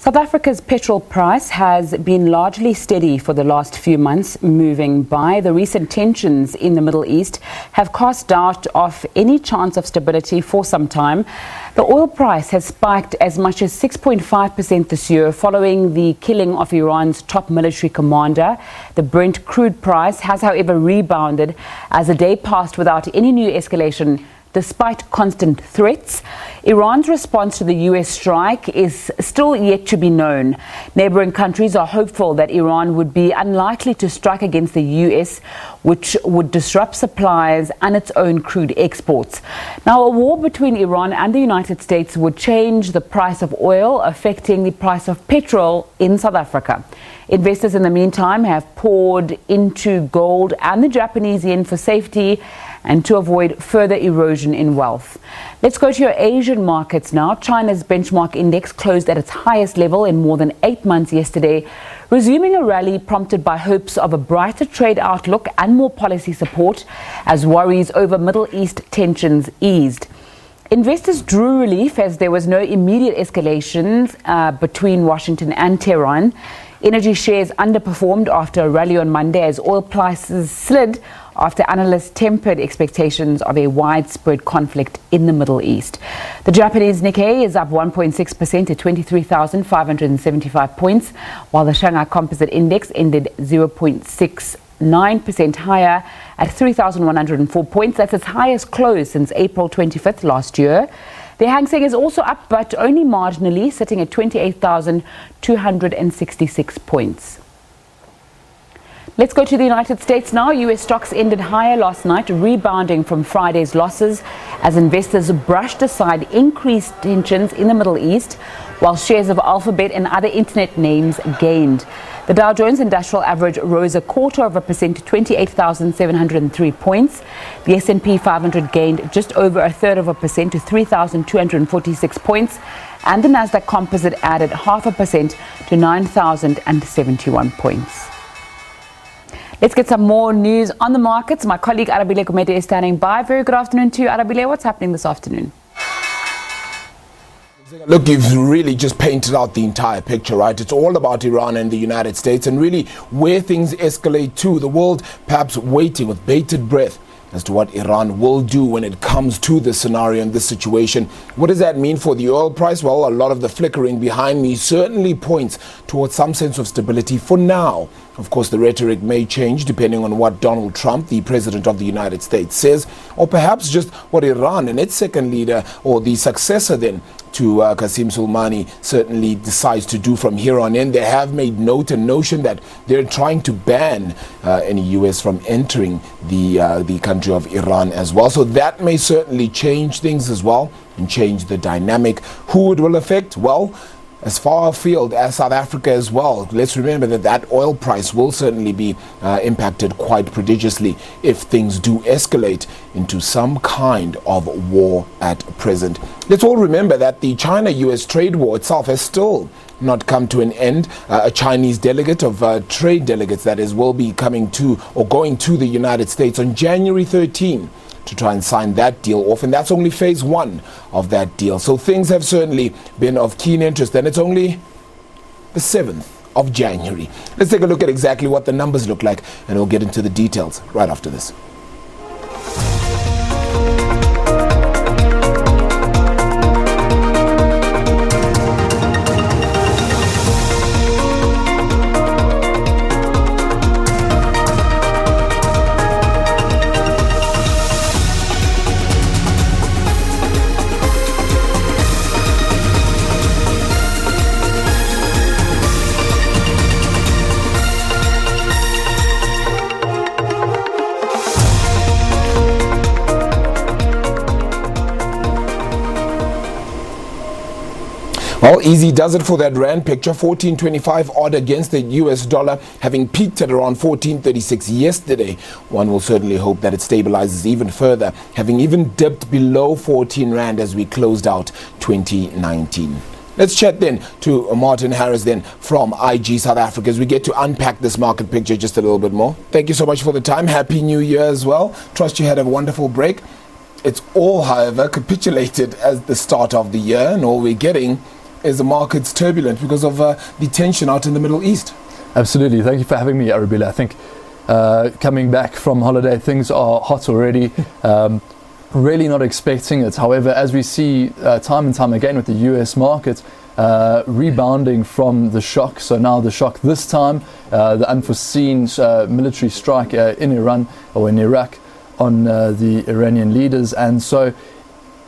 South Africa's petrol price has been largely steady for the last few months, moving by. The recent tensions in the Middle East have cast doubt of any chance of stability for some time. The oil price has spiked as much as 6.5% this year following the killing of Iran's top military commander. The Brent crude price has, however, rebounded as the day passed without any new escalation. Despite constant threats, Iran's response to the U.S. strike is still yet to be known. Neighboring countries are hopeful that Iran would be unlikely to strike against the U.S., which would disrupt supplies and its own crude exports. Now, a war between Iran and the United States would change the price of oil, affecting the price of petrol in South Africa. Investors, in the meantime, have poured into gold and the Japanese yen for safety and to avoid further erosion in wealth. Let's go to your Asian markets now. China's benchmark index closed at its highest level in more than 8 months yesterday, resuming a rally prompted by hopes of a brighter trade outlook and more policy support as worries over Middle East tensions eased. Investors drew relief as there was no immediate escalations between Washington and Tehran. Energy shares underperformed after a rally on Monday as oil prices slid after analysts tempered expectations of a widespread conflict in the Middle East. The Japanese Nikkei is up 1.6% to 23,575 points, while the Shanghai Composite Index ended 0.69% higher at 3,104 points. That's its highest close since April 25th last year. The Hang Seng is also up, but only marginally, sitting at 28,266 points. Let's go to the United States now. U.S. stocks ended higher last night, rebounding from Friday's losses as investors brushed aside increased tensions in the Middle East, while shares of Alphabet and other internet names gained. The Dow Jones Industrial Average rose 0.25% to 28,703 points. The S&P 500 gained just over 0.33% to 3,246 points. And the Nasdaq Composite added 0.5% to 9,071 points. Let's get some more news on the markets. My colleague Arabile Gumede is standing by. Very good afternoon to you, Arabile. What's happening this afternoon? Look, you've really just painted out the entire picture, right? It's all about Iran and the United States and really where things escalate to. The world perhaps waiting with bated breath as to what Iran will do when it comes to this scenario and this situation. What does that mean for the oil price? Well, a lot of the flickering behind me certainly points towards some sense of stability for now. Of course, the rhetoric may change depending on what Donald Trump, the president of the United States, says, or perhaps just what Iran and its second leader, or the successor then to Qasem Soleimani, certainly decides to do from here on in. They have made notion that they're trying to ban any U.S. from entering the country of Iran as well. So that may certainly change things as well and change the dynamic. Who it will affect? Well, as far afield as South Africa as well. Let's remember that oil price will certainly be impacted quite prodigiously if things do escalate into some kind of war at present. Let's all remember that the China-US trade war itself has still not come to an end. A Chinese delegate of trade delegates, that is, will be coming to or going to the United States on January 13 to try and sign that deal off, and that's only phase one of that deal. So things have certainly been of keen interest, and it's only the 7th of January. Let's take a look at exactly what the numbers look like, and we'll get into the details right after this. Well, easy does it for that rand picture. 14.25 odd against the US dollar, having peaked at around 14.36 yesterday. One will certainly hope that it stabilizes even further, having even dipped below 14 rand as we closed out 2019. Let's chat then to Martin Harris then from IG South Africa as we get to unpack this market picture just a little bit more. Thank you so much for the time. Happy New Year as well. Trust you had a wonderful break. It's all, however, capitulated as the start of the year, and all we're getting is the markets turbulent because of the tension out in the Middle East? Absolutely. Thank you for having me, Arabella. I think coming back from holiday, things are hot already. Really not expecting it. However, as we see time and time again with the US market rebounding from the shock, so now the shock this time, the unforeseen military strike in Iran or in Iraq on the Iranian leaders, and so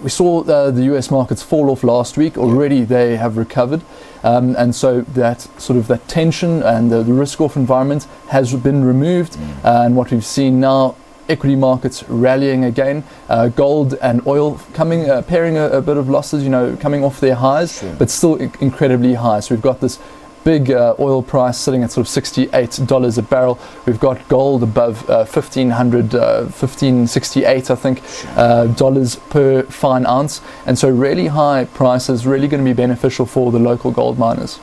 we saw the US markets fall off last week. Already they have recovered, and so that sort of that tension and the risk-off environment has been removed, and what we've seen now, equity markets rallying again, gold and oil coming pairing a bit of losses, coming off their highs, but still incredibly high. So we've got this big oil price sitting at sort of $68 a barrel. We've got gold above 1568, I think, dollars per fine ounce, and so really high prices really going to be beneficial for the local gold miners.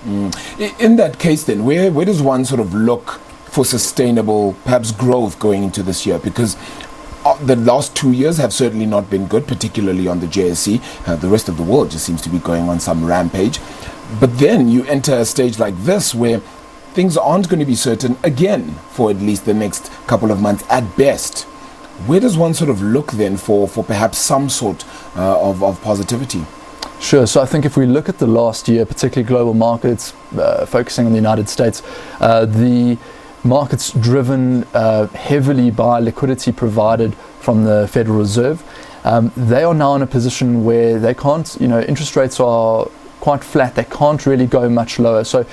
In that case, then, where does one sort of look for sustainable, perhaps, growth going into this year? Because the last 2 years have certainly not been good, particularly on the JSE. The rest of the world just seems to be going on some rampage. But then you enter a stage like this where things aren't going to be certain again for at least the next couple of months at best. Where does one sort of look then for perhaps some sort of positivity? Sure. So I think if we look at the last year, particularly global markets, focusing on the United States, the markets driven heavily by liquidity provided from the Federal Reserve, they are now in a position where they can't, interest rates are quite flat, they can't really go much lower. So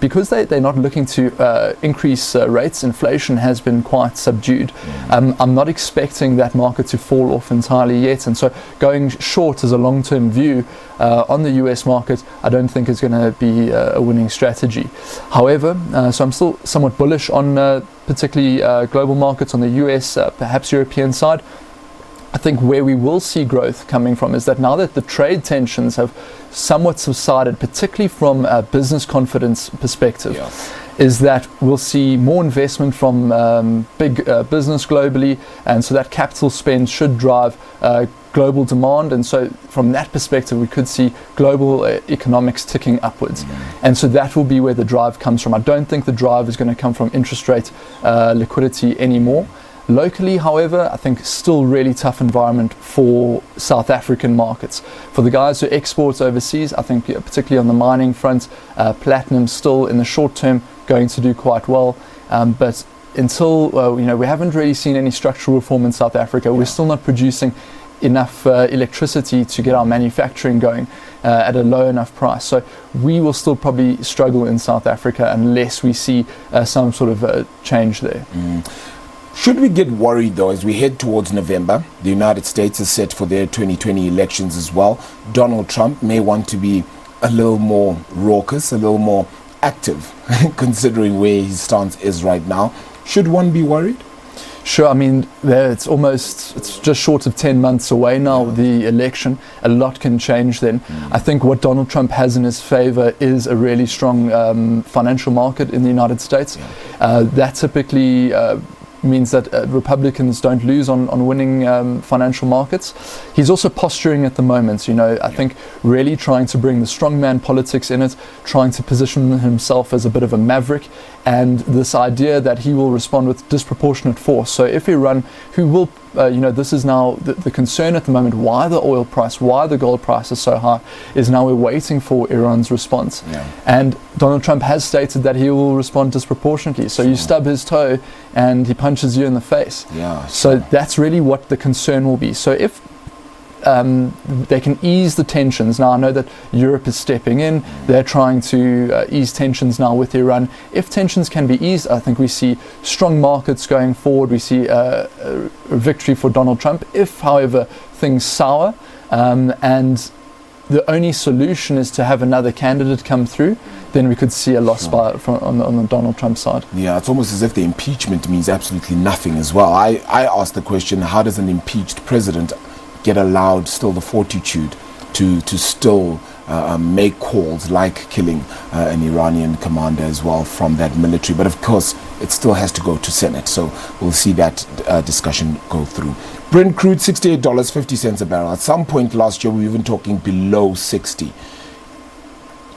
because they're not looking to increase rates, inflation has been quite subdued. I'm not expecting that market to fall off entirely yet, and so going short as a long-term view on the US market, I don't think is going to be a winning strategy. However, so I'm still somewhat bullish on particularly global markets on the US, perhaps European side. I think where we will see growth coming from is that now that the trade tensions have somewhat subsided, particularly from a business confidence perspective, is that we'll see more investment from big business globally, and so that capital spend should drive global demand, and so from that perspective we could see global economics ticking upwards, and so that will be where the drive comes from. I don't think the drive is going to come from interest rate liquidity anymore. Locally, however, I think still really tough environment for South African markets. For the guys who export overseas, I think particularly on the mining front, platinum still in the short term going to do quite well. But until, we haven't really seen any structural reform in South Africa. We're still not producing enough electricity to get our manufacturing going at a low enough price. So we will still probably struggle in South Africa unless we see some sort of change there. Should we get worried, though, as we head towards November? The United States is set for their 2020 elections as well. Donald Trump may want to be a little more raucous, a little more active, considering where his stance is right now. Should one be worried? Sure. I mean, it's just short of 10 months away now, the election. A lot can change then. I think what Donald Trump has in his favor is a really strong financial market in the United States. That typically means that Republicans don't lose on winning financial markets. He's also posturing at the moment, I think really trying to bring the strongman politics in it, trying to position himself as a bit of a maverick, and this idea that he will respond with disproportionate force. So if Iran, who will, this is now the concern at the moment, why the oil price, why the gold price is so high, is now we're waiting for Iran's response. And Donald Trump has stated that he will respond disproportionately. So you stub his toe and he punches you in the face. So that's really what the concern will be. So if they can ease the tensions. Now I know that Europe is stepping in, they're trying to ease tensions now with Iran. If tensions can be eased, I think we see strong markets going forward, we see a victory for Donald Trump. If however things sour and the only solution is to have another candidate come through, then we could see a loss on the Donald Trump side. Yeah, it's almost as if the impeachment means absolutely nothing as well. I asked the question, how does an impeached president get allowed still the fortitude to still make calls like killing an Iranian commander as well from that military. But of course, it still has to go to Senate. So we'll see that discussion go through. Brent crude, $68.50 a barrel. At some point last year, we were even talking below 60.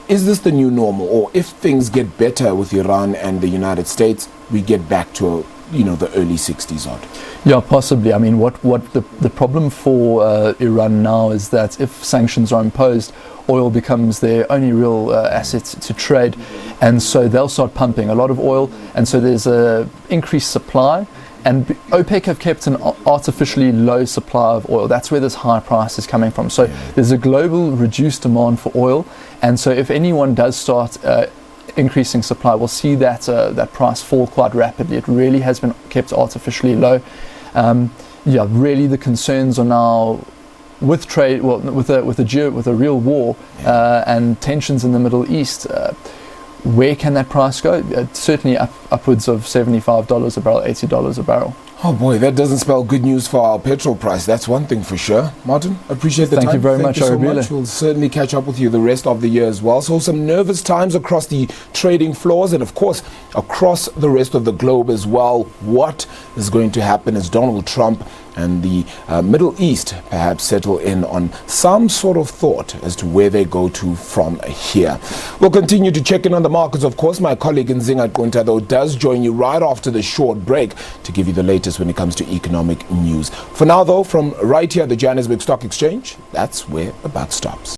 Is this the new normal? Or if things get better with Iran and the United States, we get back to the early 60s odd? Yeah, possibly. I mean, what the problem for Iran now is that if sanctions are imposed, oil becomes their only real asset to trade, and so they'll start pumping a lot of oil, and so there's a increased supply. And OPEC have kept an artificially low supply of oil. That's where this high price is coming from. So there's a global reduced demand for oil, and so if anyone does start increasing supply, we'll see that that price fall quite rapidly. It really has been kept artificially low. Really the concerns are now with trade, well, with a real war and tensions in the Middle East. Where can that price go? Certainly upwards of $75 a barrel, $80 a barrel. Oh boy, that doesn't spell good news for our petrol price. That's one thing for sure. Martin, appreciate the time. Thank you very much, so much. We'll certainly catch up with you the rest of the year as well. So some nervous times across the trading floors and of course across the rest of the globe as well. What is going to happen as Donald Trump and the Middle East perhaps settle in on some sort of thought as to where they go to from here. We'll continue to check in on the markets. Of course, my colleague Nzinga Qunta, though, does join you right after the short break to give you the latest when it comes to economic news. For now, though, from right here at the Johannesburg Stock Exchange, that's where the buck stops.